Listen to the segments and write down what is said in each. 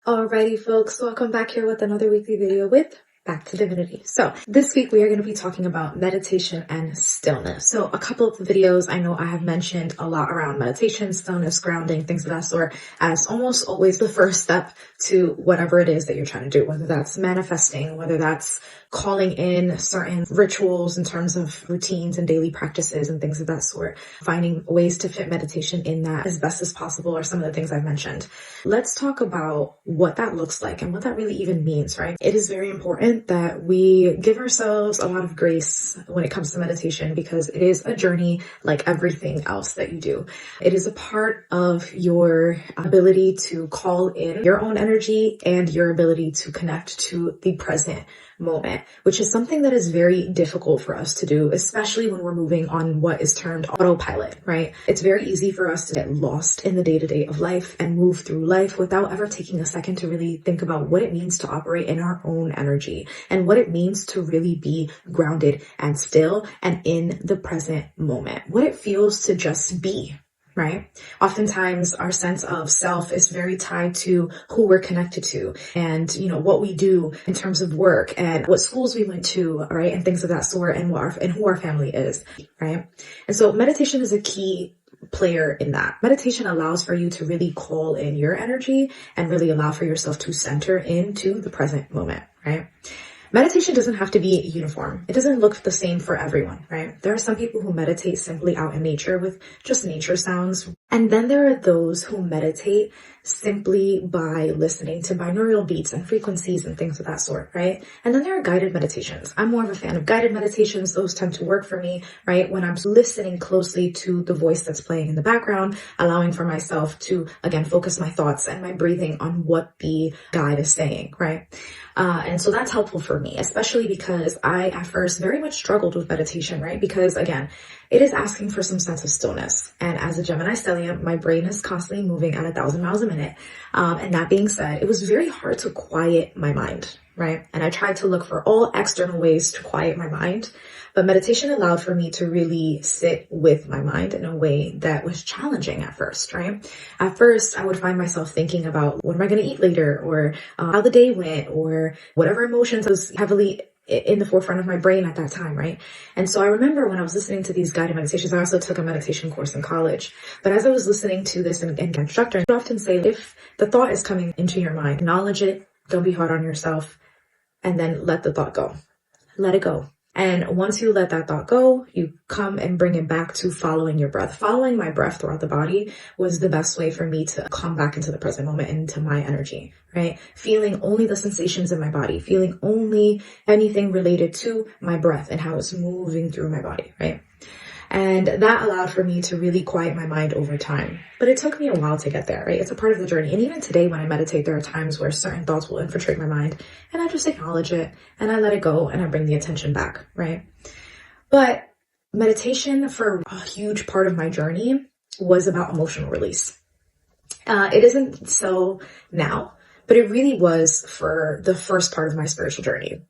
Alrighty folks, welcome back here with another weekly video with Back to Divinity. So this week we are going to be talking about meditation and stillness. So a couple of the videos I know I have mentioned a lot around meditation, stillness, grounding, things of that sort as almost always the first step to whatever it is that you're trying to do, whether that's manifesting, whether that's calling in certain rituals in terms of routines and daily practices and things of that sort, finding ways to fit meditation in that as best as possible are some of the things I've mentioned. Let's talk about what that looks like and what that really even means, right? It is very important that we give ourselves a lot of grace when it comes to meditation because it is a journey like everything else that you do. It is a part of your ability to call in your own energy and your ability to connect to the present moment, which is something that is very difficult for us to do, especially when we're moving on what is termed autopilot, right? It's very easy for us to get lost in the day-to-day of life and move through life without ever taking a second to really think about what it means to operate in our own energy and what it means to really be grounded and still and in the present moment, what it feels to just be. Right? Oftentimes our sense of self is very tied to who we're connected to and, what we do in terms of work and what schools we went to, right? And things of that sort and who our family is, right? And so meditation is a key player in that. Meditation allows for you to really call in your energy and really allow for yourself to center into the present moment, right? Meditation doesn't have to be uniform. It doesn't look the same for everyone, right? There are some people who meditate simply out in nature with just nature sounds. And then there are those who meditate simply by listening to binaural beats and frequencies and things of that sort, right? And then there are guided meditations. I'm more of a fan of guided meditations. Those tend to work for me, right? When I'm listening closely to the voice that's playing in the background, allowing for myself to, again, focus my thoughts and my breathing on what the guide is saying, right? And so that's helpful for me, especially because I at first very much struggled with meditation, right? Because again, it is asking for some sense of stillness. And as a Gemini stellium, my brain is constantly moving at 1,000 miles a minute. And that being said, it was very hard to quiet my mind, right? And I tried to look for all external ways to quiet my mind. But meditation allowed for me to really sit with my mind in a way that was challenging at first, right? At first, I would find myself thinking about what am I going to eat later or how the day went or whatever emotions was heavily in the forefront of my brain at that time, right? And so I remember when I was listening to these guided meditations, I also took a meditation course in college. But as I was listening to this and instructor would often say, if the thought is coming into your mind, acknowledge it, don't be hard on yourself, and then let the thought go. Let it go. And once you let that thought go, you come and bring it back to following your breath. Following my breath throughout the body was the best way for me to come back into the present moment and into my energy, right? Feeling only the sensations in my body, feeling only anything related to my breath and how it's moving through my body, right? And that allowed for me to really quiet my mind over time. But it took me a while to get there, right? It's a part of the journey. And even today when I meditate, there are times where certain thoughts will infiltrate my mind and I just acknowledge it and I let it go and I bring the attention back, right? But meditation for a huge part of my journey was about emotional release. It isn't so now, but it really was for the first part of my spiritual journey.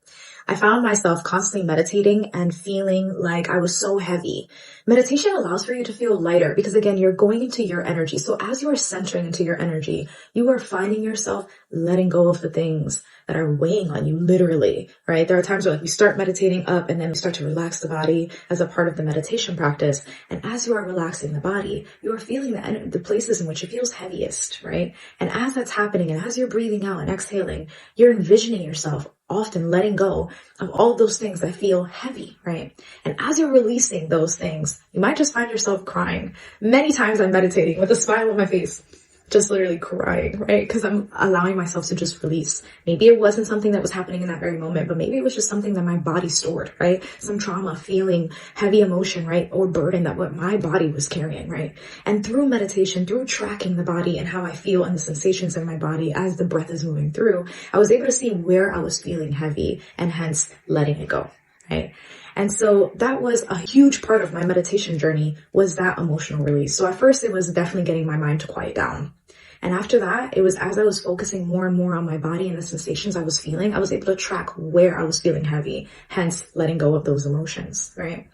I found myself constantly meditating and feeling like I was so heavy. Meditation allows for you to feel lighter because again, you're going into your energy. So as you are centering into your energy, you are finding yourself letting go of the things that are weighing on you literally, right? There are times where we start meditating up and then we start to relax the body as a part of the meditation practice. And as you are relaxing the body, you are feeling the places in which it feels heaviest, right? And as that's happening and as you're breathing out and exhaling, you're envisioning yourself often letting go of all of those things that feel heavy, right? And as you're releasing those things, you might just find yourself crying. Many times I'm meditating with a smile on my face, just literally crying, right? Because I'm allowing myself to just release. Maybe it wasn't something that was happening in that very moment, but maybe it was just something that my body stored, right? Some trauma, feeling, heavy emotion, right? Or burden that what my body was carrying, right? And through meditation, through tracking the body and how I feel and the sensations in my body as the breath is moving through, I was able to see where I was feeling heavy and hence letting it go, right? And so that was a huge part of my meditation journey was that emotional release. So at first it was definitely getting my mind to quiet down. And after that, it was as I was focusing more and more on my body and the sensations I was feeling, I was able to track where I was feeling heavy, hence letting go of those emotions, right?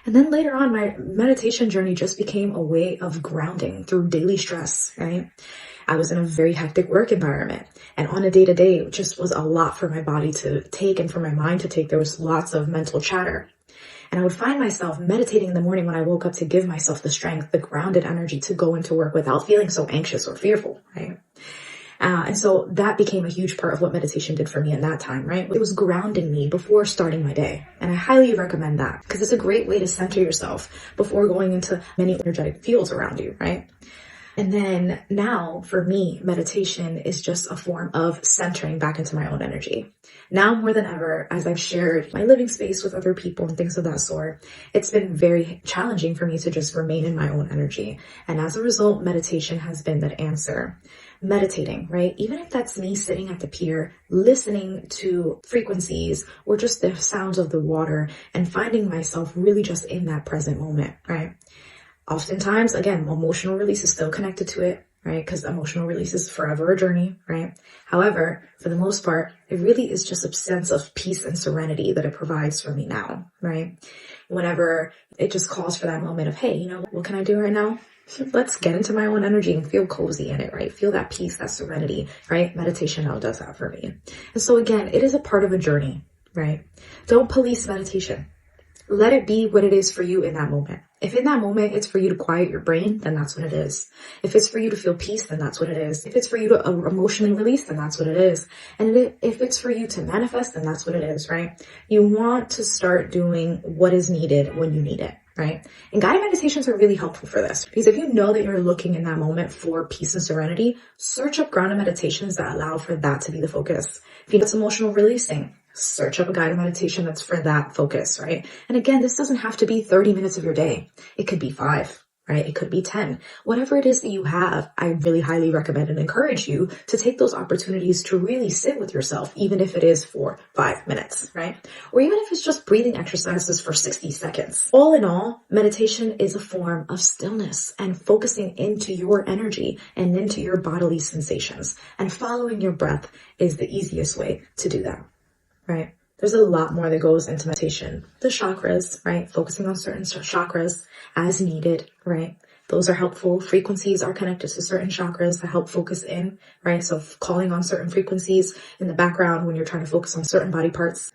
And then later on, my meditation journey just became a way of grounding through daily stress, right? I was in a very hectic work environment, and on a day-to-day, it just was a lot for my body to take and for my mind to take. There was lots of mental chatter. And I would find myself meditating in the morning when I woke up to give myself the strength, the grounded energy to go into work without feeling so anxious or fearful, right? And so that became a huge part of what meditation did for me in that time, right? It was grounding me before starting my day. And I highly recommend that because it's a great way to center yourself before going into many energetic fields around you, right? And then now for me, meditation is just a form of centering back into my own energy. Now more than ever, as I've shared my living space with other people and things of that sort, it's been very challenging for me to just remain in my own energy. And as a result, meditation has been that answer. Meditating, right? Even if that's me sitting at the pier, listening to frequencies or just the sounds of the water and finding myself really just in that present moment, right? Oftentimes, again, emotional release is still connected to it, right? Because emotional release is forever a journey, right? However, for the most part, it really is just a sense of peace and serenity that it provides for me now, right? Whenever it just calls for that moment of, hey, what can I do right now? Let's get into my own energy and feel cozy in it, right? Feel that peace, that serenity, right? Meditation now does that for me. And so again, it is a part of a journey, right? Don't police meditation. Let it be what it is for you in that moment. If in that moment it's for you to quiet your brain, then that's what it is. If it's for you to feel peace, then that's what it is. If it's for you to emotionally release, then that's what it is. And if it's for you to manifest, then that's what it is, right? You want to start doing what is needed when you need it, right? And guided meditations are really helpful for this because if you know that you're looking in that moment for peace and serenity, search up grounded meditations that allow for that to be the focus. If you know it's emotional releasing, search up a guided meditation that's for that focus, right? And again, this doesn't have to be 30 minutes of your day. It could be 5, right? It could be 10. Whatever it is that you have, I really highly recommend and encourage you to take those opportunities to really sit with yourself, even if it is for 5 minutes, right? Or even if it's just breathing exercises for 60 seconds. All in all, meditation is a form of stillness and focusing into your energy and into your bodily sensations. And following your breath is the easiest way to do that. Right? There's a lot more that goes into meditation. The chakras, right? Focusing on certain chakras as needed, right? Those are helpful. Frequencies are connected to certain chakras that help focus in, right? So calling on certain frequencies in the background when you're trying to focus on certain body parts.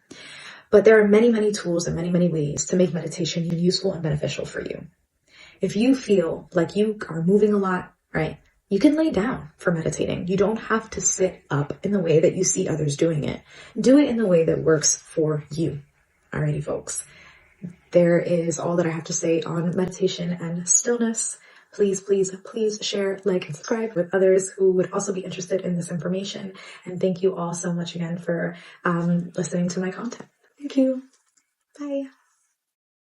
But there are many, many tools and many, many ways to make meditation useful and beneficial for you. If you feel like you are moving a lot, right? You can lay down for meditating. You don't have to sit up in the way that you see others doing it. Do it in the way that works for you. Alrighty, folks. There is all that I have to say on meditation and stillness. Please, please, please share, like, and subscribe with others who would also be interested in this information. And thank you all so much again for listening to my content. Thank you. Bye.